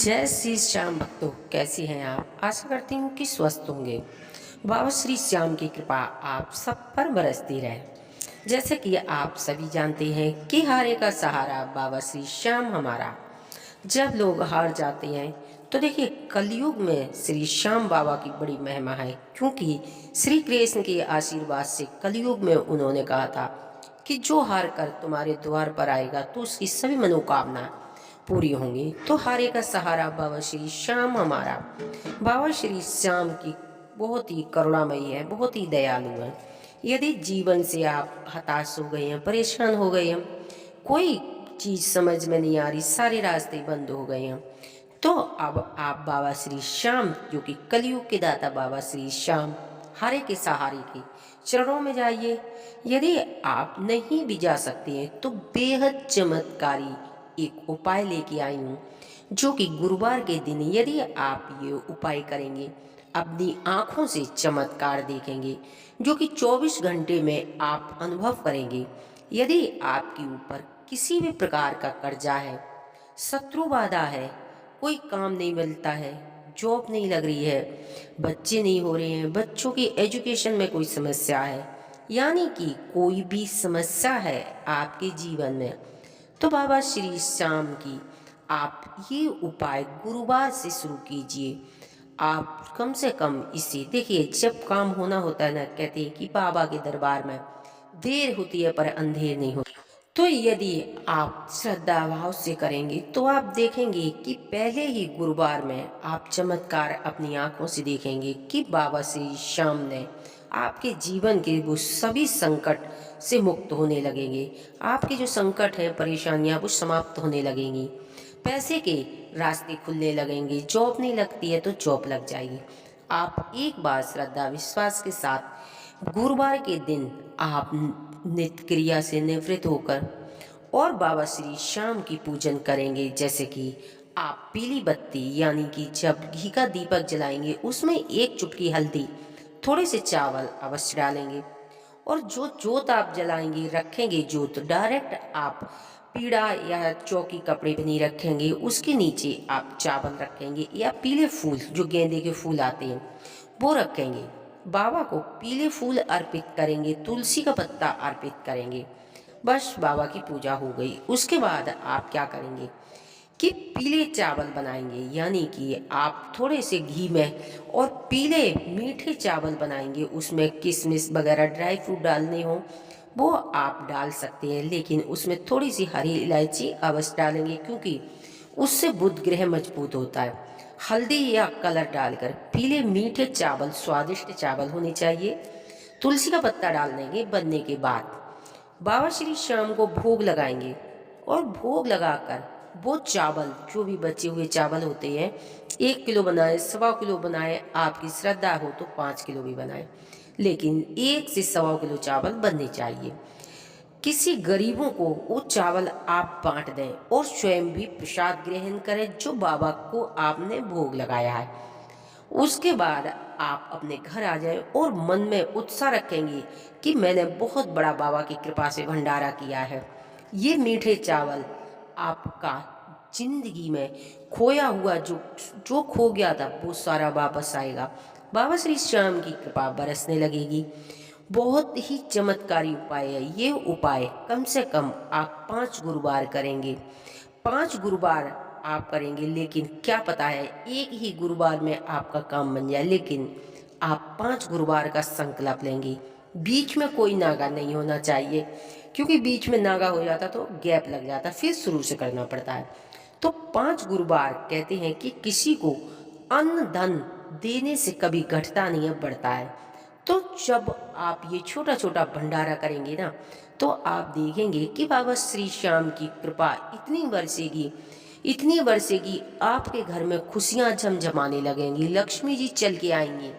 जय श्री श्याम भक्तों, कैसी हैं आप। आशा करती हूँ कि स्वस्थ होंगे। बाबा श्री श्याम की कृपा आप सब पर बरसती रहे। जैसे कि आप सभी जानते हैं कि हारे का सहारा बाबा श्री श्याम हमारा। जब लोग हार जाते हैं तो देखिए, कलयुग में श्री श्याम बाबा की बड़ी महिमा है, क्योंकि श्री कृष्ण के आशीर्वाद से कलयुग में उन्होंने कहा था कि जो हार कर तुम्हारे द्वार पर आएगा तो उसकी सभी मनोकामना पूरी होंगी। तो हारे का सहारा बाबा श्री श्याम हमारा। बाबा श्री श्याम की बहुत ही करुणामयी है, बहुत ही दयालु है। यदि जीवन से आप हताश हो गए हैं, परेशान हो गए हैं, कोई चीज समझ में नहीं आ रही, सारे रास्ते बंद हो गए हैं, तो अब आप बाबा श्री श्याम, जो कि कलयुग के दाता बाबा श्री श्याम, हारे के सहारे के चरणों में जाइए। यदि आप नहीं भी जा सकते हैं तो बेहद चमत्कारी एक उपाय लेके आई हूँ, जो कि गुरुवार के दिन यदि आप ये उपाय करेंगे, अपनी आंखों से चमत्कार देखेंगे, जो कि 24 घंटे में आप अनुभव करेंगे। यदि आपके ऊपर किसी भी प्रकार का कर्जा है, शत्रु बाधा है, कोई काम नहीं मिलता है, जॉब नहीं लग रही है, बच्चे नहीं हो रहे हैं, बच्चों की एजुकेशन में कोई समस्या है, यानी कि कोई भी समस्या है आपके जीवन में, तो बाबा श्री श्याम की आप ये उपाय गुरुवार से शुरू कीजिए। आप कम से कम इसे देखिए, जब काम होना होता है ना, कहते हैं कि बाबा के दरबार में देर होती है पर अंधेर नहीं होती। तो यदि आप श्रद्धा भाव से करेंगे तो आप देखेंगे कि पहले ही गुरुवार में आप चमत्कार अपनी आंखों से देखेंगे कि बाबा श्री श्याम ने आपके जीवन के वो सभी संकट से मुक्त होने लगेंगे। आपके जो संकट हैं, परेशानियां, वो समाप्त होने लगेंगी। पैसे के रास्ते खुलने लगेंगे। जॉब नहीं लगती है तो जॉब लग जाएगी। आप एक बार श्रद्धा विश्वास के साथ गुरुवार के दिन आप नित्य क्रिया से निवृत्त होकर और बाबा श्री श्याम की पूजन करेंगे। जैसे कि आप पीली बत्ती, यानी कि जब घी का दीपक जलाएंगे, उसमें एक चुटकी हल्दी, थोड़े से चावल अवश्य डालेंगे, और जो जोत आप जलाएंगे, रखेंगे जोत डायरेक्ट आप पीड़ा या चौकी कपड़े पे नहीं रखेंगे, उसके नीचे आप चावल रखेंगे या पीले फूल, जो गेंदे के फूल आते हैं, वो रखेंगे। बाबा को पीले फूल अर्पित करेंगे, तुलसी का पत्ता अर्पित करेंगे। बस बाबा की पूजा हो गई। उसके बाद आप क्या करेंगे कि पीले चावल बनाएंगे, यानी कि आप थोड़े से घी में और पीले मीठे चावल बनाएंगे। उसमें किशमिश वगैरह ड्राई फ्रूट डालने हो वो आप डाल सकते हैं, लेकिन उसमें थोड़ी सी हरी इलायची अवश्य डालेंगे, क्योंकि उससे बुध ग्रह मजबूत होता है। हल्दी या कलर डालकर पीले मीठे चावल, स्वादिष्ट चावल होने चाहिए। तुलसी का पत्ता डाल देंगे। बनने के बाद बाबा श्री श्याम को भोग लगाएंगे, और भोग लगाकर वो चावल, जो भी बचे हुए चावल होते हैं, 1 किलो बनाए, 1.25 किलो बनाए, आपकी श्रद्धा हो तो 5 किलो भी बनाए, लेकिन 1 से 1.25 किलो चावल बनने चाहिए। किसी गरीबों को वो चावल आप बांट दें और स्वयं भी प्रसाद ग्रहण करें, जो बाबा को आपने भोग लगाया है। उसके बाद आप अपने घर आ जाएं और मन में उत्साह रखेंगे कि मैंने बहुत बड़ा बाबा की कृपा से भंडारा किया है। ये मीठे चावल आपका जिंदगी में खोया हुआ, जो जो खो गया था, वो सारा वापस आएगा। बाबा श्री श्याम की कृपा बरसने लगेगी। बहुत ही चमत्कारी उपाय है ये उपाय। कम से कम आप 5 गुरुवार करेंगे। 5 गुरुवार आप करेंगे, लेकिन क्या पता है एक ही गुरुवार में आपका काम बन जाए, लेकिन आप 5 गुरुवार का संकल्प लेंगे। बीच में कोई नागा नहीं होना चाहिए, क्योंकि बीच में नागा हो जाता तो गैप लग जाता, फिर शुरू से करना पड़ता है। तो 5 गुरुवार कहते हैं कि किसी को अन्न धन देने से कभी घटता नहीं है, बढ़ता है। तो जब आप ये छोटा छोटा भंडारा करेंगे ना, तो आप देखेंगे कि बाबा श्री श्याम की कृपा इतनी बरसेगी, इतनी बरसेगी, आपके घर में खुशियां झमझमाने लगेंगी, लक्ष्मी जी चल के आएंगी।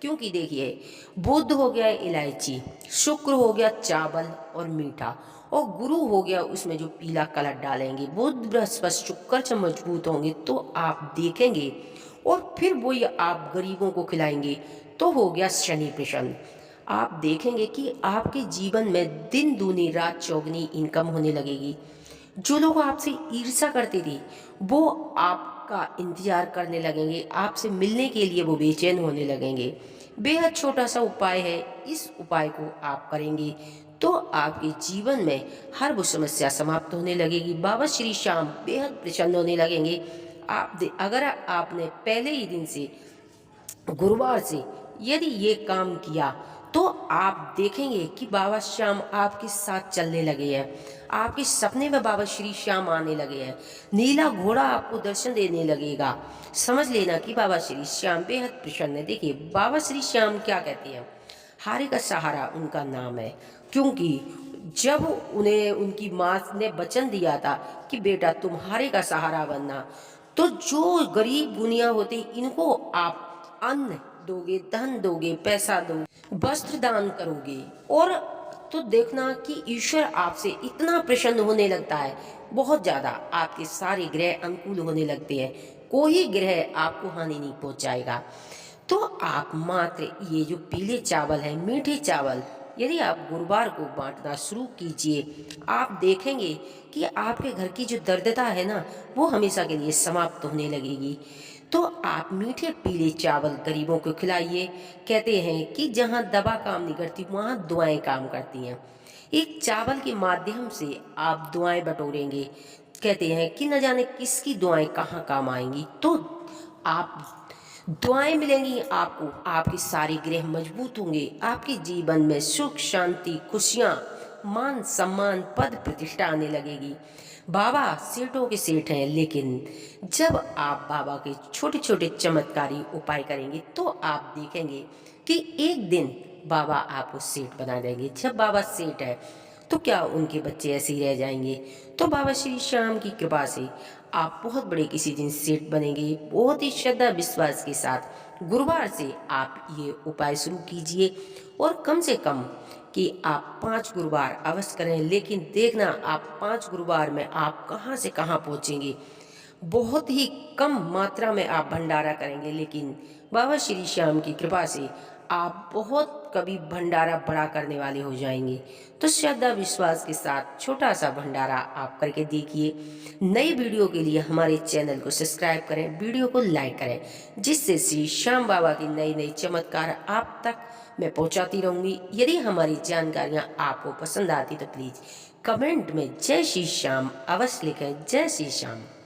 क्योंकि देखिए, बुध हो गया इलायची, शुक्र हो गया चावल और मीठा, और गुरु हो गया उसमें जो पीला कलर डालेंगे। बुध बृहस्पति शुक्र जब मजबूत होंगे तो आप देखेंगे, और फिर वही आप गरीबों को खिलाएंगे, तो हो गया शनि प्रसन्न। आप देखेंगे कि आपके जीवन में दिन दूनी रात चौगनी इनकम होने लगेगी। जो लोग आपसे ईर्ष्या करते थे, वो आप आपका इंतजार करने लगेंगे, आपसे मिलने के लिए वो बेचैन होने लगेंगे। बेहद छोटा सा उपाय है, इस उपाय को आप करेंगे तो आपके जीवन में हर वो समस्या समाप्त होने लगेगी। बाबा श्री श्याम बेहद प्रसन्न होने लगेंगे। अगर आपने पहले ही दिन से, गुरुवार से यदि ये काम किया तो आप देखेंगे कि बाबा श्याम आपके साथ चलने लगे हैं। आपके सपने में बाबा श्री श्याम आने लगे हैं। नीला घोड़ा आपको दर्शन देने लगेगा। समझ लेना कि बाबा श्री श्याम बेहद प्रसन्न है। देखिए बाबा श्री श्याम क्या कहते हैं, हारे का सहारा उनका नाम है, क्योंकि जब उन्हें उनकी माँ ने वचन दिया था कि बेटा तुम हारे का सहारा बनना, तो जो गरीब गुनिया होते इनको आप अन्न दोगे, धन दोगे, पैसा दोगे, वस्त्र दान करोगे, और तो देखना कि ईश्वर आपसे इतना प्रसन्न होने लगता है, बहुत ज़्यादा आपके सारे ग्रह अनुकूल होने लगते हैं, कोई ग्रह आपको हानि नहीं पहुंचाएगा। तो आप मात्र ये जो पीले चावल हैं, मीठे चावल, यदि आप गुरुवार को बांटना शुरू कीजिए, आप देखेंगे कि आपके घर की जो दरिद्रता है ना, वो हमेशा के लिए समाप्त होने लगेगी। तो आप मीठे पीले चावल गरीबों को खिलाइए। कहते हैं कि जहाँ दवा काम नहीं करती वहाँ दुआएं काम करती हैं। एक चावल के माध्यम से आप दुआएं बटोरेंगे, कहते हैं कि न जाने किसकी दुआएं कहाँ काम आएंगी। तो आप दुआएं मिलेंगी आपको, आपके सारे ग्रह मजबूत होंगे, आपके जीवन में सुख शांति खुशियाँ, मान सम्मान पद प्रतिष्ठा आने लगेगी। बाबा सेठों के सेठ हैं, लेकिन जब आप बाबा के छोटे छोटे चमत्कारी उपाय करेंगे तो आप देखेंगे कि एक दिन बाबा आपको सेठ बना देंगे। जब बाबा सेठ है तो क्या उनके बच्चे ऐसे ही रह जाएंगे? तो बाबा श्री श्याम की कृपा से आप बहुत बड़े किसी दिन सेठ बनेंगे। बहुत ही श्रद्धा विश्वास के साथ गुरुवार से आप ये उपाय शुरू कीजिए, और कम से कम कि आप 5 गुरुवार अवश्य करें। लेकिन देखना आप 5 गुरुवार में आप कहाँ से कहाँ पहुँचेंगे। बहुत ही कम मात्रा में आप भंडारा करेंगे, लेकिन बाबा श्री श्याम की कृपा से आप बहुत कभी भंडारा बड़ा करने वाले हो जाएंगे। तो श्रद्धा विश्वास के साथ छोटा सा भंडारा आप करके देखिए। नई वीडियो के लिए हमारे चैनल को सब्सक्राइब करें, वीडियो को लाइक करें, जिससे श्री श्याम बाबा की नई नई चमत्कार आप तक मैं पहुंचाती रहूंगी। यदि हमारी जानकारियां आपको पसंद आती तो प्लीज़ कमेंट में जय श्री श्याम अवश्य लिखें। जय श्री श्याम।